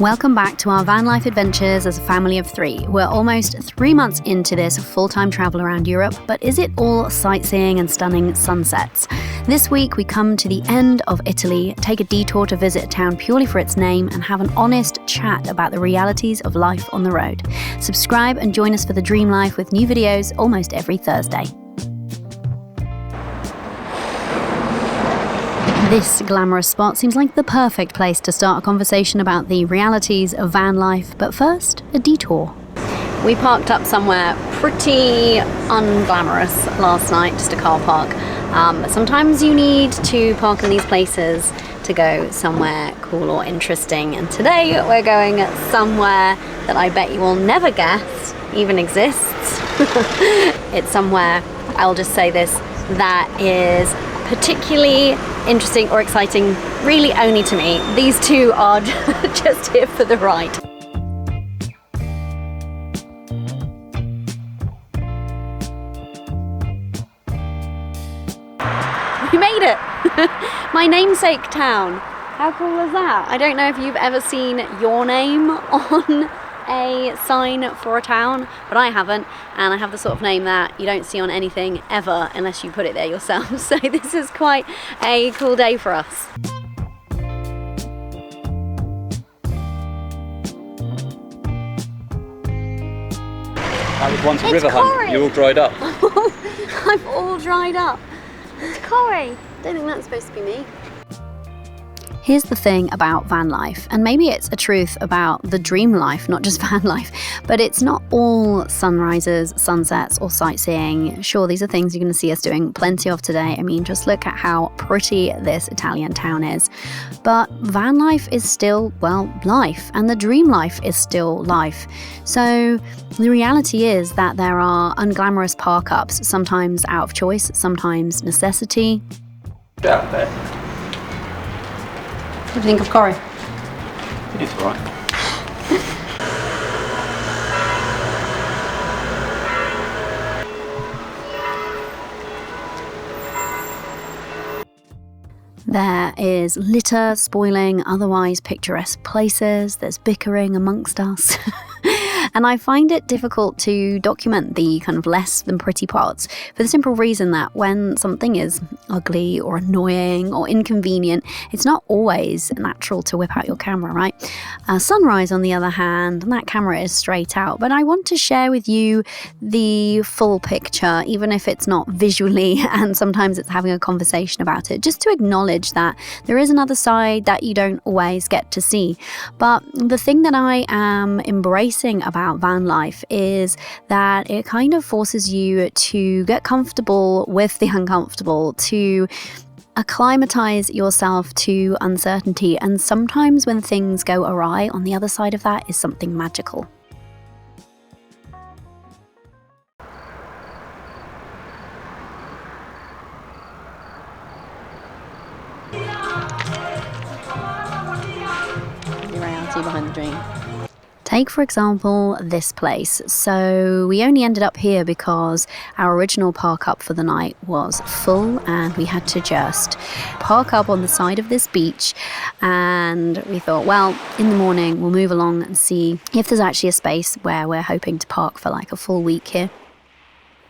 Welcome back to our van life adventures as a family of three. We're almost 3 months into this full-time travel around Europe, but is it all sightseeing and stunning sunsets? This week we come to the end of Italy, take a detour to visit a town purely for its name, and have an honest chat about the realities of life on the road. Subscribe and join us for the dream life with new videos almost every Thursday. This glamorous spot seems like the perfect place to start a conversation about the realities of van life, but first, a detour. We parked up somewhere pretty unglamorous last night, just a car park. But sometimes you need to park in these places to go somewhere cool or interesting. And today we're going somewhere that I bet you will never guess even exists. It's somewhere, I'll just say this, that is particularly interesting or exciting, really only to me. These two are just here for the ride. We made it! My namesake town. How cool is that? I don't know if you've ever seen your name on a sign for a town, but I haven't, and I have the sort of name that you don't see on anything ever unless you put it there yourself. So this is quite a cool day for us. That was once a river hunt. You're all dried up. I'm all dried up. It's Corey. Don't think that's supposed to be me. Here's the thing about van life, and maybe it's a truth about the dream life, not just van life, but it's not all sunrises, sunsets, or sightseeing. Sure, these are things you're going to see us doing plenty of today. I mean, just look at how pretty this Italian town is. But van life is still, well, life, and the dream life is still life. So the reality is that there are unglamorous park-ups, sometimes out of choice, sometimes necessity. Out there. What do you think of Corey? It's all right. There is litter spoiling otherwise picturesque places. There's bickering amongst us. And I find it difficult to document the kind of less than pretty parts for the simple reason that when something is ugly or annoying or inconvenient, it's not always natural to whip out your camera, right? Sunrise, on the other hand, and that camera is straight out. But I want to share with you the full picture, even if it's not visually, and sometimes it's having a conversation about it, just to acknowledge that there is another side that you don't always get to see. But the thing that I am embracing about van life is that it kind of forces you to get comfortable with the uncomfortable, to acclimatize yourself to uncertainty, and sometimes when things go awry, on the other side of that is something magical. The reality behind the dream. Take, for example, this place. So we only ended up here because our original park up for the night was full and we had to just park up on the side of this beach, and we thought, well, in the morning we'll move along and see if there's actually a space where we're hoping to park for like a full week here.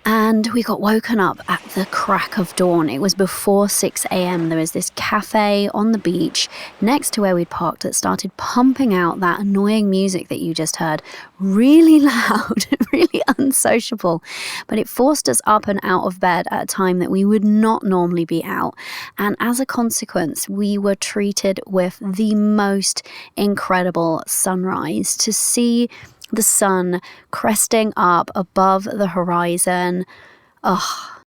And we got woken up at the crack of dawn. It was before 6 a.m. There was this cafe on the beach next to where we'd parked that started pumping out that annoying music that you just heard, really loud, really unsociable. But it forced us up and out of bed at a time that we would not normally be out. And as a consequence, we were treated with the most incredible sunrise. To see the sun cresting up above the horizon. Oh.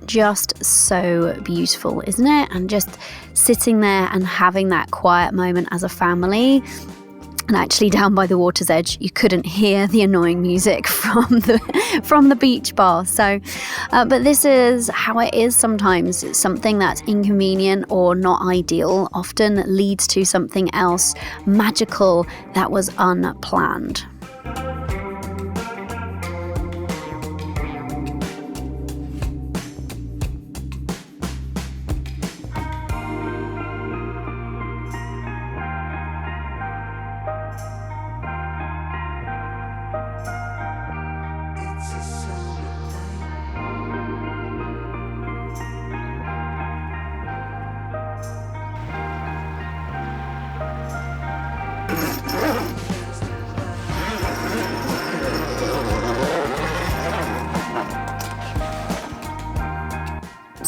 Just so beautiful, isn't it? And just sitting there and having that quiet moment as a family. And actually down by the water's edge, you couldn't hear the annoying music from the beach bar. So, but this is how it is sometimes. Something that's inconvenient or not ideal often leads to something else magical that was unplanned.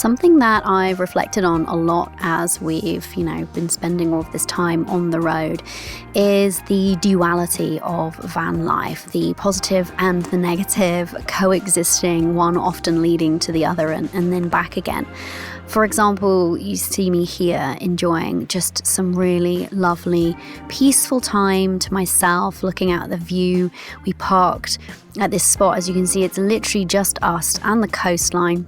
Something that I've reflected on a lot as we've, been spending all of this time on the road is the duality of van life, the positive and the negative coexisting, one often leading to the other and then back again. For example, you see me here enjoying just some really lovely, peaceful time to myself, looking out at the view. We parked at this spot. As you can see, it's literally just us and the coastline.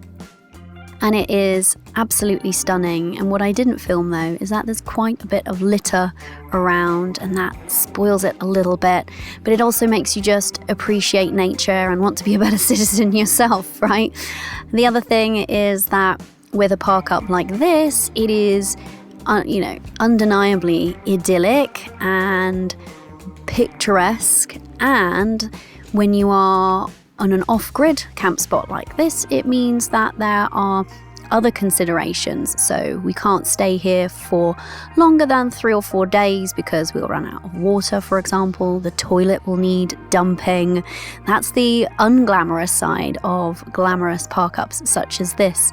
And it is absolutely stunning. And what I didn't film, though, is that there's quite a bit of litter around, and that spoils it a little bit. But it also makes you just appreciate nature and want to be a better citizen yourself, right? The other thing is that with a park up like this, it is, undeniably idyllic and picturesque. And when you are on an off-grid camp spot like this, it means that there are other considerations. So we can't stay here for longer than 3 or 4 days because we'll run out of water, for example. The toilet will need dumping. That's the unglamorous side of glamorous park-ups such as this.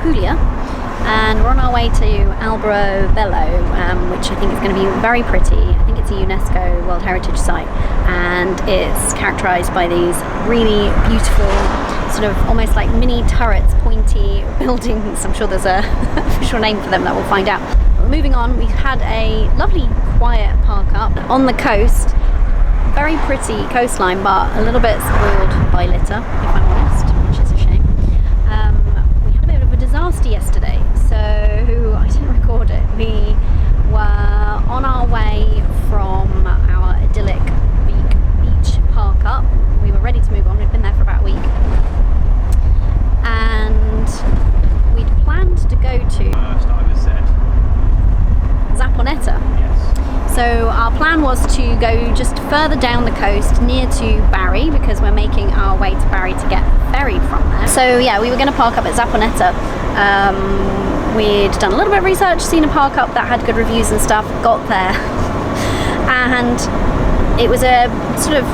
Puglia, and we're on our way to Albero-Bello, which I think is going to be very pretty. I think it's a UNESCO World Heritage Site, and it's characterized by these really beautiful, sort of almost like mini turrets, pointy buildings. I'm sure there's a official name for them that we'll find out. But we're moving on. We've had a lovely quiet park up on the coast, very pretty coastline, but a little bit spoiled by litter, if I'm honest, which is a shame. Disaster yesterday, so I didn't record it. We were on our way from our idyllic beach park up. We were ready to move on. We'd been there for about a week, and we'd planned to go to Zaponetta. Yes. So our plan was to go just further down the coast near to Bari, because we're making our way to Bari to get a ferry from there. So yeah, we were going to park up at Zaponetta. We'd done a little bit of research, seen a park up that had good reviews and stuff, got there, and it was a sort of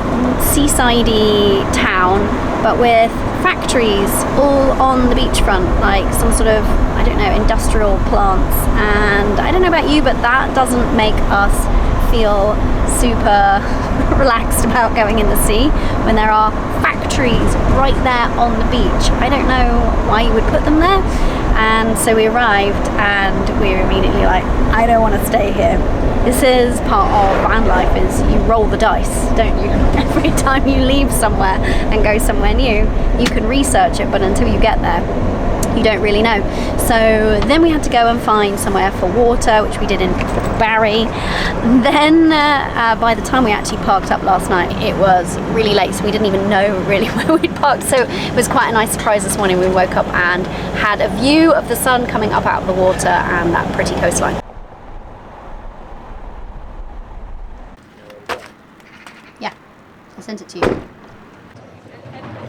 seaside-y town, but with factories all on the beachfront, like some sort of, I don't know, industrial plants. And I don't know about you, but that doesn't make us feel super relaxed about going in the sea when there are factories right there on the beach. I don't know why you would put them there. And so we arrived and we were immediately like, I don't want to stay here. This is part of van life, is you roll the dice, don't you? Every time you leave somewhere and go somewhere new, you can research it, but until you get there, you don't really know. So then we had to go and find somewhere for water, which we did in Bari. Then by the time we actually parked up last night, it was really late, so we didn't even know really where we'd parked. So it was quite a nice surprise this morning. We woke up and had a view of the sun coming up out of the water and that pretty coastline. Yeah, I sent it to you.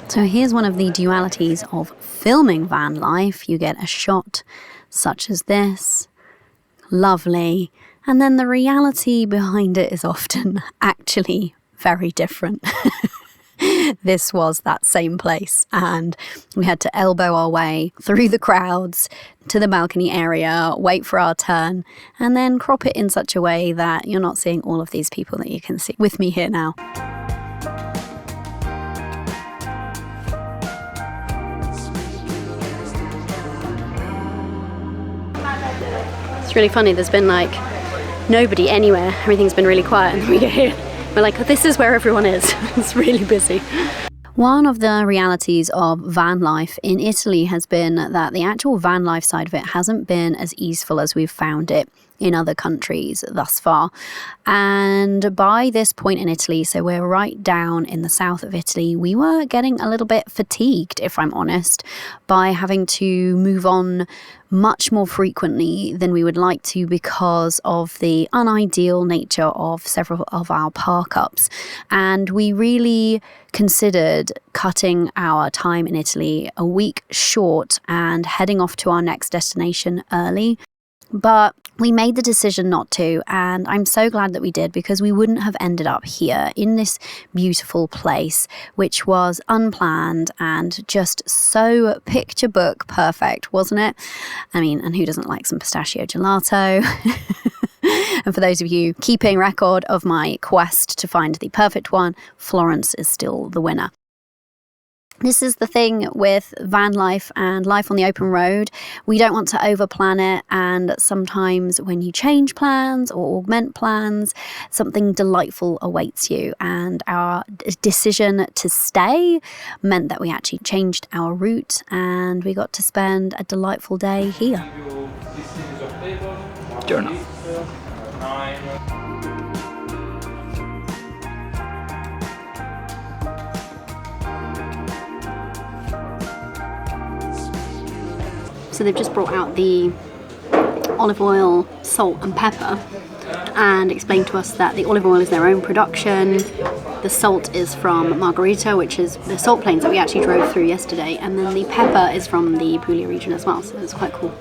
So here's one of the dualities of filming van life. You get a shot such as this, lovely, and then the reality behind it is often actually very different. This was that same place, and we had to elbow our way through the crowds to the balcony area, wait for our turn, and then crop it in such a way that you're not seeing all of these people that you can see with me here now. It's really funny, there's been like nobody anywhere, everything's been really quiet, and then we get here, we're like, this is where everyone is. It's really busy. One of the realities of van life in Italy has been that the actual van life side of it hasn't been as easeful as we've found it in other countries thus far. And by this point in Italy, so we're right down in the south of Italy, we were getting a little bit fatigued, if I'm honest, by having to move on much more frequently than we would like to because of the unideal nature of several of our park ups. And we really considered cutting our time in Italy a week short and heading off to our next destination early. But we made the decision not to, and I'm so glad that we did, because we wouldn't have ended up here in this beautiful place, which was unplanned and just so picture book perfect, wasn't it? I mean, and who doesn't like some pistachio gelato? And for those of you keeping record of my quest to find the perfect one, Florence is still the winner. This is the thing with van life and life on the open road. We don't want to overplan it, and sometimes when you change plans or augment plans, something delightful awaits you. And our decision to stay meant that we actually changed our route and we got to spend a delightful day here. Journal. So they've just brought out the olive oil, salt and pepper and explained to us that the olive oil is their own production, the salt is from Margherita, which is the salt plains that we actually drove through yesterday, and then the pepper is from the Puglia region as well, so it's quite cool.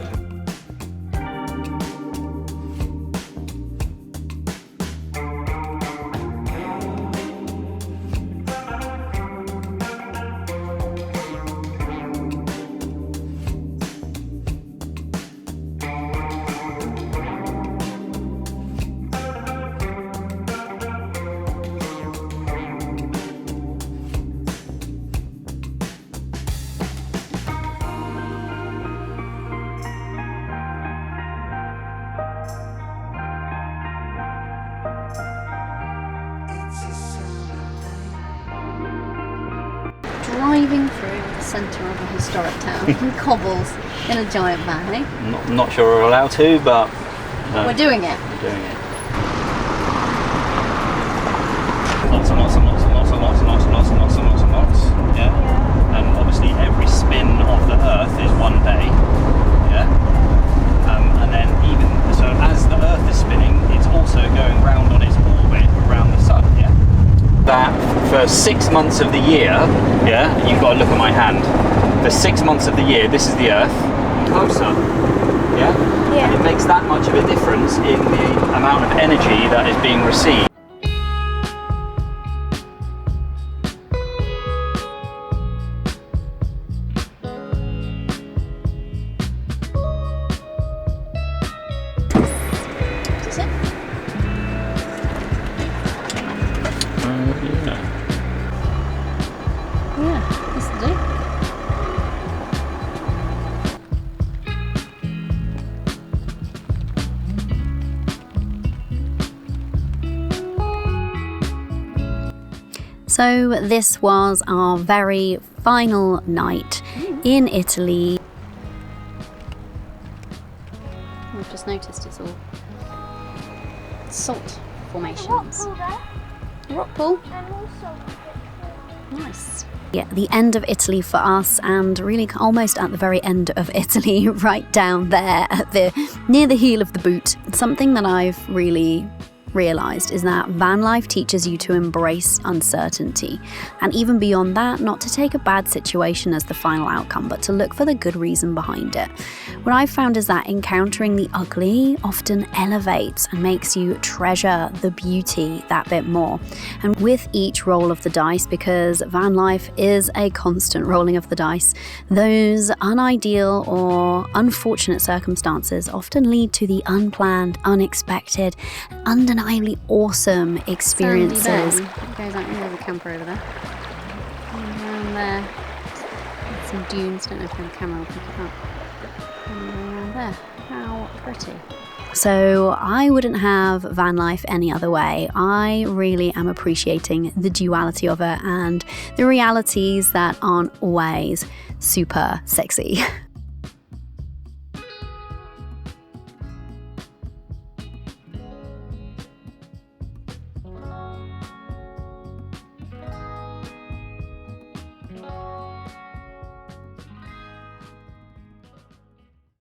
Driving through the centre of a historic town in cobbles in a giant van, eh? Not sure we're allowed to, but we're doing it. We're doing it. Lots and lots and lots and lots and lots and lots and lots and lots and lots and lots. Yeah. And obviously every spin of the Earth is one day. Yeah. And then even so, as the Earth is spinning, it's also going round on its orbit around the sun. Yeah. That for 6 months of the year, yeah, you've got to look at my hand. For 6 months of the year, this is the Earth, closer, yeah? And it makes that much of a difference in the amount of energy that is being received. Yeah, this will do. So this was our very final night in Italy. I've just noticed it's all salt formations. Rock pool. Nice. Yeah, the end of Italy for us, and really almost at the very end of Italy, right down there at near the heel of the boot. Something that I've really realized is that van life teaches you to embrace uncertainty, and even beyond that, not to take a bad situation as the final outcome, but to look for the good reason behind it. What I've found is that encountering the ugly often elevates and makes you treasure the beauty that bit more. And with each roll of the dice, because van life is a constant rolling of the dice, those unideal or unfortunate circumstances often lead to the unplanned, unexpected, undeniably awesome experiences. It goes out into the camper over there. And around there, some dunes. Don't know if the camera will pick it up. And around there. How pretty. So I wouldn't have van life any other way. I really am appreciating the duality of it and the realities that aren't always super sexy.